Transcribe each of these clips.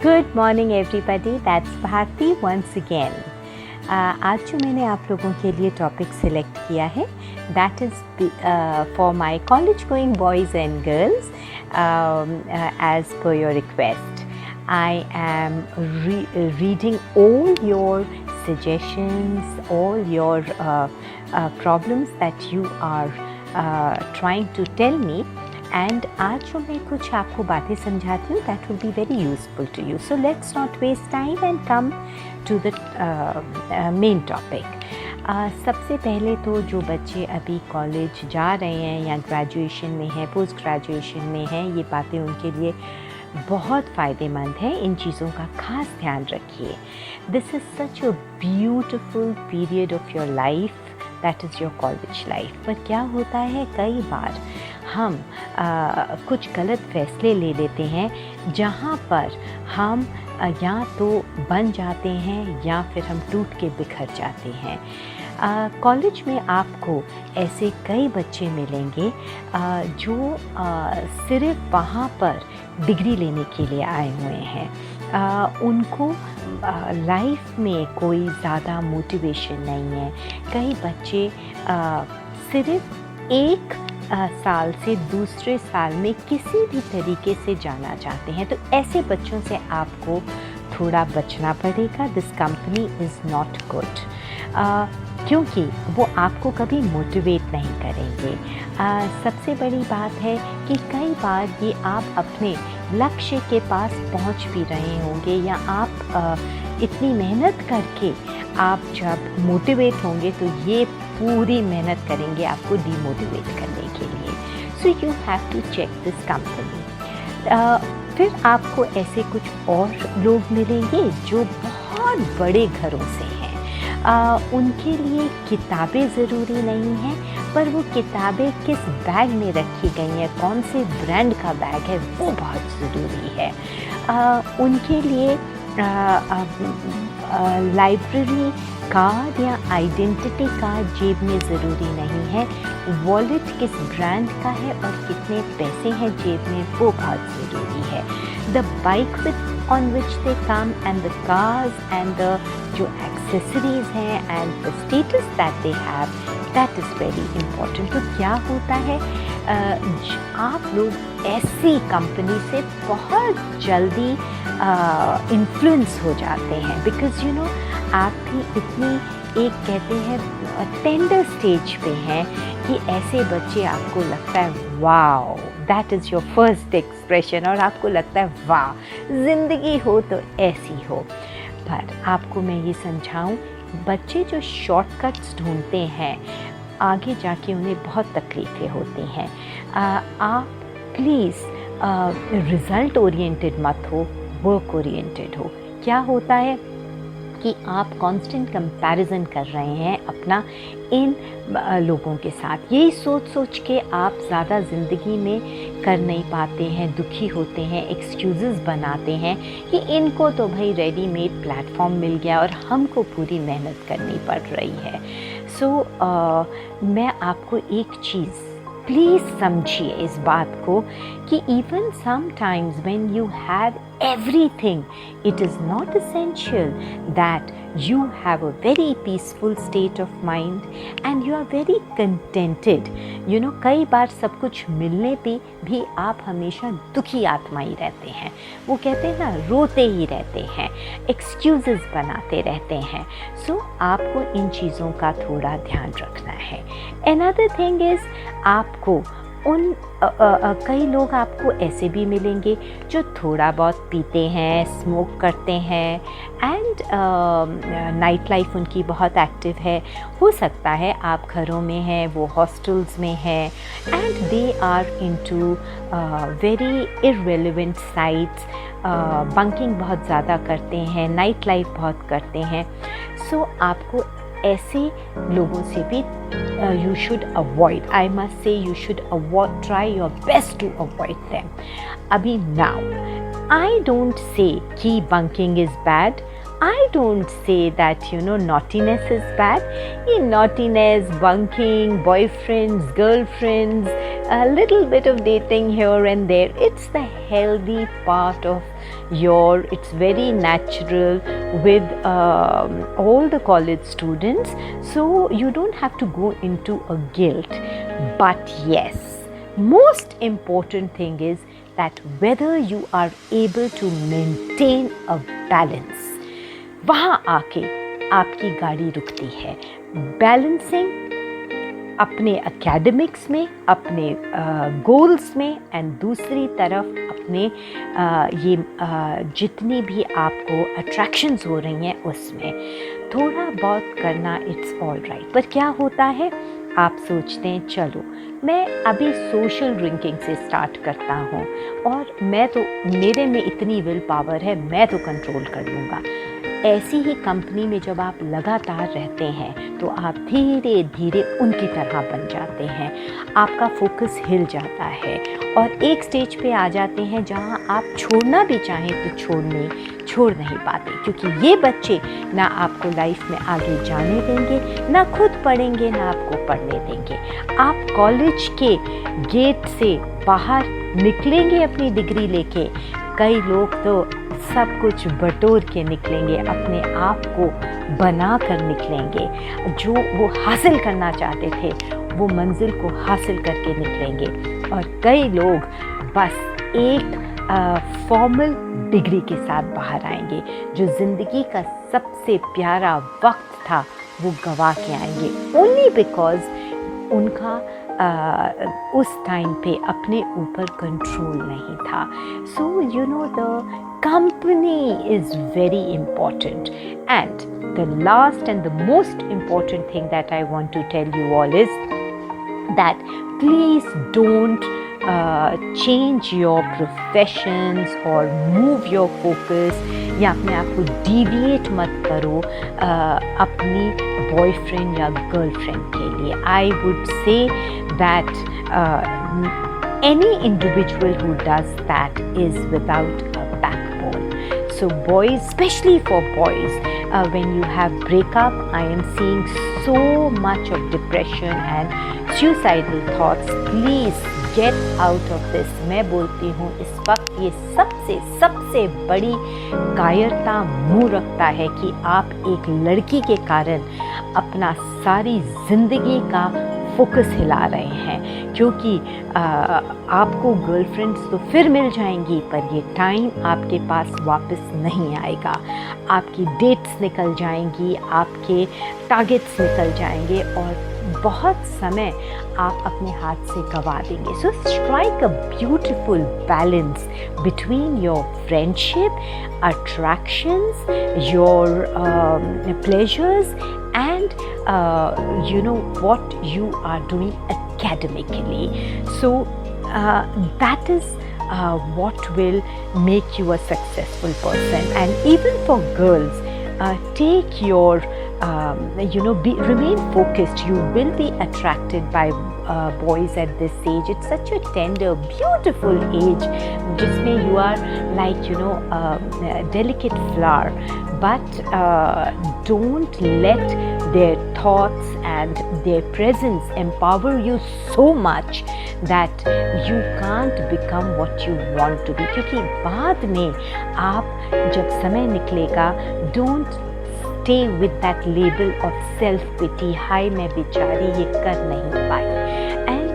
Good morning everybody, that's Bharti once again. आज जो मैंने आप लोगों के लिए टॉपिक सिलेक्ट किया है that is for my college going boys and girls as per your request. I am reading all your suggestions, all your problems that you are trying to tell me. And आज जो मैं कुछ आपको बातें समझाती हूँ that will be very useful to you. So let's not waste time and come to the main topic. सबसे पहले तो जो बच्चे अभी कॉलेज जा रहे हैं या ग्रेजुएशन में हैं, पोस्ट ग्रेजुएशन में हैं, ये बातें उनके लिए बहुत फ़ायदेमंद है। इन चीज़ों का खास ध्यान रखिए। This is such a beautiful period of your life, that is your college life. पर क्या होता है, कई बार हम कुछ गलत फैसले ले लेते हैं जहाँ पर हम या तो बन जाते हैं या फिर हम टूट के बिखर जाते हैं। कॉलेज में आपको ऐसे कई बच्चे मिलेंगे जो सिर्फ वहाँ पर डिग्री लेने के लिए आए हुए हैं। उनको लाइफ में कोई ज़्यादा मोटिवेशन नहीं है। कई बच्चे सिर्फ एक साल से दूसरे साल में किसी भी तरीके से जाना चाहते हैं, तो ऐसे बच्चों से आपको थोड़ा बचना पड़ेगा। This company is not good, क्योंकि वो आपको कभी मोटिवेट नहीं करेंगे। सबसे बड़ी बात है कि कई बार ये आप अपने लक्ष्य के पास पहुंच भी रहे होंगे या आप इतनी मेहनत करके आप जब मोटिवेट होंगे तो ये पूरी मेहनत करेंगे आपको डीमोटिवेट करने के लिए। So you have to check this company. फिर आपको ऐसे कुछ और लोग मिलेंगे जो बहुत बड़े घरों से हैं। उनके लिए किताबें ज़रूरी नहीं हैं, पर वो किताबें किस बैग में रखी गई हैं, कौन से ब्रांड का बैग है, वो बहुत ज़रूरी है। उनके लिए लाइब्रेरी कार्ड या आइडेंटिटी कार्ड जेब में ज़रूरी नहीं है। वॉलेट किस ब्रांड का है और कितने पैसे हैं जेब में, वो बहुत ज़रूरी है। The bike with on which they come and the cars and the जो एक्सेसरीज़ हैं and the status that they have, that is very important. तो क्या होता है, आप लोग ऐसी कंपनी से बहुत जल्दी इन्फ्लुएंस हो जाते हैं, बिकॉज़ यू नो आप भी इतनी एक कहते हैं टेंडर स्टेज पे हैं कि ऐसे बच्चे आपको लगता है wow, that is your first expression, और आपको लगता है वाह ज़िंदगी हो तो ऐसी हो। पर आपको मैं ये समझाऊं, बच्चे जो शॉर्टकट्स ढूंढते हैं आगे जाके उन्हें बहुत तकलीफ़ें होती हैं। आप प्लीज़ रिज़ल्ट ओरिएंटेड मत हो, वर्क ओरिएंटेड हो। क्या होता है कि आप कांस्टेंट कंपैरिजन कर रहे हैं अपना इन लोगों के साथ। यही सोच सोच के आप ज़्यादा ज़िंदगी में कर नहीं पाते हैं, दुखी होते हैं, एक्सक्यूज़ेस बनाते हैं कि इनको तो भाई रेडीमेड प्लेटफॉर्म मिल गया और हमको पूरी मेहनत करनी पड़ रही है। सो मैं आपको एक चीज़ प्लीज़ समझिए इस बात को कि even sometimes when you have everything, it is not essential that you have a very peaceful state of mind and you are very contented. You know, कई बार सब कुछ मिलने पे भी आप हमेशा दुखी आत्मा ही रहते हैं। वो कहते हैं ना, रोते ही रहते हैं, एक्सक्यूज़ेस बनाते रहते हैं। सो आपको इन चीज़ों का थोड़ा ध्यान रखना है। Another thing is, आपको कई लोग आपको ऐसे भी मिलेंगे जो थोड़ा बहुत पीते हैं, स्मोक करते हैं एंड नाइट लाइफ उनकी बहुत एक्टिव है। हो सकता है आप घरों में हैं, वो हॉस्टल्स में हैं and they are into very irrelevant sites, bunking बहुत ज़्यादा करते हैं, नाइट लाइफ बहुत करते हैं। सो आपको ऐसे लोगों से भी you should avoid. I must say you should avoid, try your best to avoid them. अभी now, I don't say कि bunking is bad. I don't say that, naughtiness is bad. Naughtiness, bunking, boyfriends, girlfriends, a little bit of dating here and there, it's the healthy part of it's very natural with all the college students. So you don't have to go into a guilt. But yes, most important thing is that whether you are able to maintain a balance. वहाँ आके आपकी गाड़ी रुकती है. Balancing अपने academics में, अपने goals में, एंड दूसरी तरफ अपने ये जितनी भी आपको अट्रैक्शंस हो रही हैं उसमें थोड़ा बहुत करना इट्स ऑल राइट. पर क्या होता है, आप सोचते हैं चलो मैं अभी सोशल ड्रिंकिंग से स्टार्ट करता हूँ और मेरे में इतनी विल पावर है, मैं तो कंट्रोल कर लूँगा. ऐसी ही कंपनी में जब आप लगातार रहते हैं तो आप धीरे धीरे उनकी तरह बन जाते हैं. आपका फोकस हिल जाता है और एक स्टेज पे आ जाते हैं जहाँ आप छोड़ना भी चाहें तो छोड़ नहीं पाते, क्योंकि ये बच्चे ना आपको लाइफ में आगे जाने देंगे, ना खुद पढ़ेंगे, ना आपको पढ़ने देंगे. आप कॉलेज के गेट से बाहर निकलेंगे अपनी डिग्री लेके, कई लोग तो सब कुछ बटोर के निकलेंगे, अपने आप को बना कर निकलेंगे. जो वो हासिल करना चाहते थे वो मंजिल को हासिल करके निकलेंगे. और कई लोग बस एक फॉर्मल डिग्री के साथ बाहर आएंगे. जो ज़िंदगी का सबसे प्यारा वक्त था वो गवा के आएंगे, ओनली बिकॉज उनका उस टाइम पे अपने ऊपर कंट्रोल नहीं था. So the company is very important. And the last and the most important thing that I want to tell you all is that please don't change your professions or move your focus या अपने आप को deviate मत करो अपनी boyfriend या girlfriend के लिए. I would say that any individual who does that is without a backbone. So boys, especially for boys, when you have breakup, I am seeing so much of depression and suicidal thoughts. Please get out of this. मैं बोलती हूँ इस वक्त ये सबसे बड़ी कायरता मुँह रखता है कि आप एक लड़की के कारण अपना सारी ज़िंदगी का फोकस हिला रहे हैं, क्योंकि आपको गर्लफ्रेंड्स तो फिर मिल जाएंगी पर ये टाइम आपके पास वापस नहीं आएगा. आपकी डेट्स निकल जाएंगी, आपके टारगेट्स निकल जाएंगे और बहुत समय आप अपने हाथ से गवा देंगे. So strike a beautiful balance between your friendship, attractions, your pleasures and what you are doing academically. So that is what will make you a successful person. And even for girls, take your remain focused. You will be attracted by boys at this age. It's such a tender, beautiful age जिसमें you are like a delicate flower. But don't let their thoughts and their presence empower you so much that you can't become what you want to be. क्योंकि बाद में आप जब समय निकलेगा, don't stay with that label of self-pity. हाय मैं बेचारी ये कर नहीं पाई. And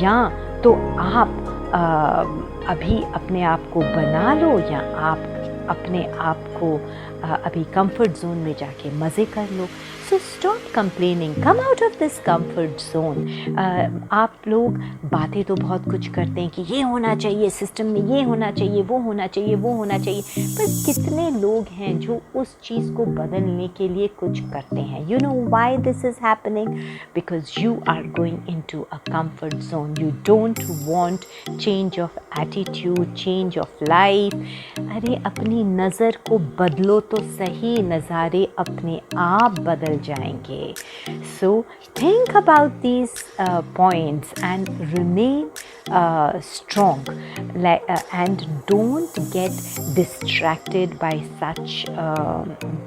या तो आप अभी अपने आप को बना लो या आप अपने आप को अभी कंफर्ट जोन में जाके मज़े कर लो. So stop complaining, come out of this comfort zone. आप लोग बातें तो बहुत कुछ करते हैं कि ये होना चाहिए सिस्टम में, ये होना चाहिए, वो होना चाहिए, वो होना चाहिए, पर कितने लोग हैं जो उस चीज़ को बदलने के लिए कुछ करते हैं. You know why this is happening? Because you are going into a comfort zone. You don't want change of attitude, change of life. अरे अपनी नज़र को बदलो तो सही, नज़ारे अपने आप बदल जाएंगे। So think about these points and remain strong, and don't get distracted by such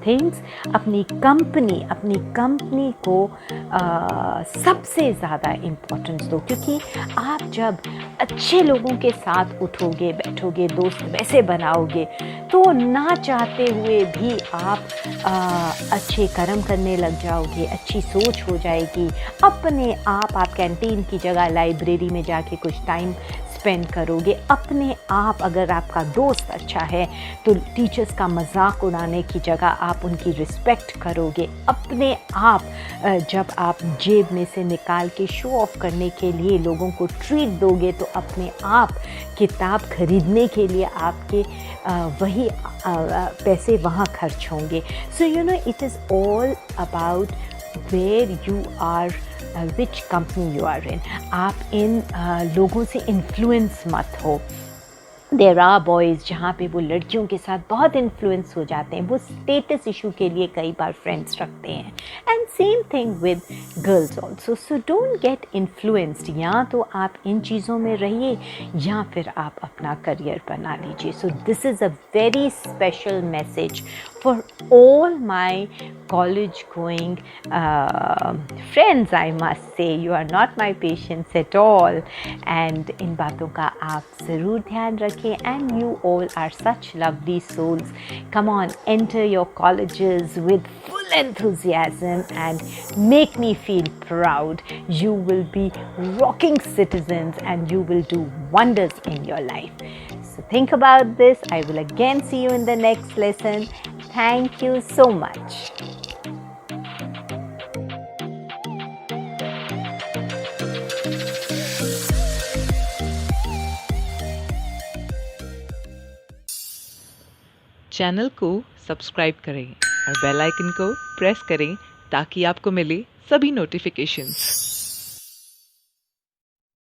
things. अपनी कंपनी को सबसे ज़्यादा इम्पोर्टेंस दो, क्योंकि आप जब अच्छे लोगों के साथ उठोगे बैठोगे, दोस्त वैसे बनाओगे, तो ना चाहते हुए भी आप अच्छे कर्म करने लग जाओगे, अच्छी सोच हो जाएगी। अपने आप कैंटीन की जगह लाइब्रेरी में जाके कुछ टाइम स्पेंड करोगे। अपने आप अगर आपका दोस्त अच्छा है तो टीचर्स का मजाक उड़ाने की जगह आप उनकी रिस्पेक्ट करोगे। अपने आप जब आप जेब में से निकाल के शो ऑफ करने के लिए लोगों को ट्रीट दोगे, तो अपने आप किताब खरीदने के लिए आपके वही पैसे वहाँ खर्च होंगे। So you know, it is all about where you are, which company you are in. आप इन लोगों से इन्फ्लुएंस मत हो। देयर आर बॉयज़ जहाँ पे वो लड़कियों के साथ बहुत इन्फ्लुएंस हो जाते हैं, वो स्टेटस इशू के लिए कई बार फ्रेंड्स रखते हैं, and same thing with girls also. So don't get influenced. या तो आप इन चीज़ों में रहिए या फिर आप अपना करियर बना लीजिए। So this is a very special message for all my college going friends. I must say you are not my patients at all, and इन बातों का आप ज़रूर ध्यान रखें। and you all are such lovely souls. Come on, enter your colleges with full enthusiasm and make me feel proud. You will be rocking citizens and you will do wonders in your life. So think about this. I will again see you in the next lesson. Thank you so much. Channel को subscribe करें और bell icon को press करें ताकि आपको मिले सभी notifications.